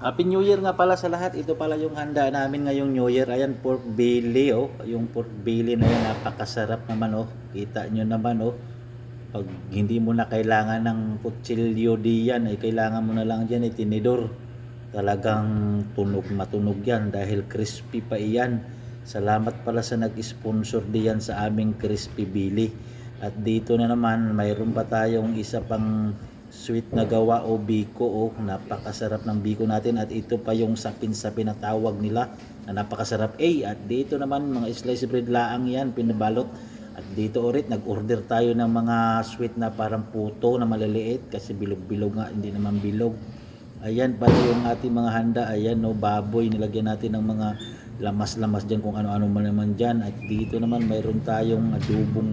Happy New Year nga pala sa lahat. Ito pala yung handa namin ngayong New Year. Ayan, pork belly oh. Yung pork belly na yan, napakasarap naman oh. Kita nyo naman oh. Pag hindi mo na kailangan ng kutsilyo diyan, ay kailangan mo na lang dyan tinidor. Talagang tunog matunog yan dahil crispy pa iyan. Salamat pala sa nag-sponsor diyan sa aming crispy belly. At dito na naman, mayroon pa tayong isa pang sweet na gawa o biko o napakasarap ng biko natin, at ito pa yung sapin-sapin na tawag nila na napakasarap at dito naman mga slice bread laang yan pinabalot. At dito ulit nag-order tayo ng mga sweet na parang puto na maliliit kasi bilog-bilog nga, hindi naman bilog. Ayan pala yung ating mga handa. Ayan no, baboy, nilagyan natin ng mga lamas-lamas dyan kung ano-ano man naman dyan. At dito naman mayroon tayong adubong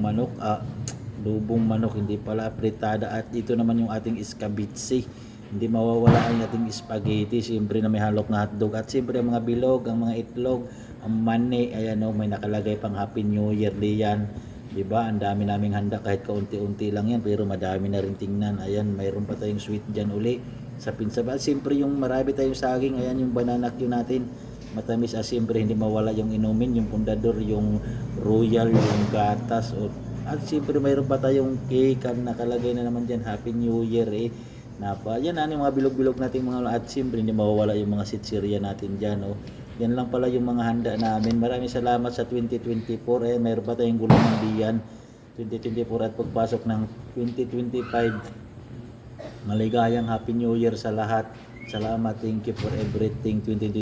manok, hindi pala fritada. At ito naman yung ating iskabitsi, hindi mawawala ang ating spaghetti, siyempre na may halok na hotdog, at siyempre ang mga bilog, ang mga itlog, ang mani. Ayan o, may nakalagay pang Happy New Year diyan, diba? Ang dami naming handa, kahit kaunti-unti lang yan pero madami na rin tingnan. Ayan, mayroon pa tayong sweet dyan uli sa pinsaba, at siyempre yung marami tayong saging. Ayan yung banana cue natin, matamis. Siyempre hindi mawala yung inumin, yung pundador, yung royal, yung gatas at siyempre mayroon pa tayong cake ang nakalagay na naman dyan, Happy New Year yan yung mga bilog-bilog natin mga, at siyempre hindi mawawala yung mga sitsirya natin dyan Yan lang pala yung mga handa namin. Maraming salamat sa 2024. Mayroon pa tayong gulong diyan 2024, at pagpasok ng 2025, maligayang Happy New Year sa lahat. Salamat, thank you for everything 2024.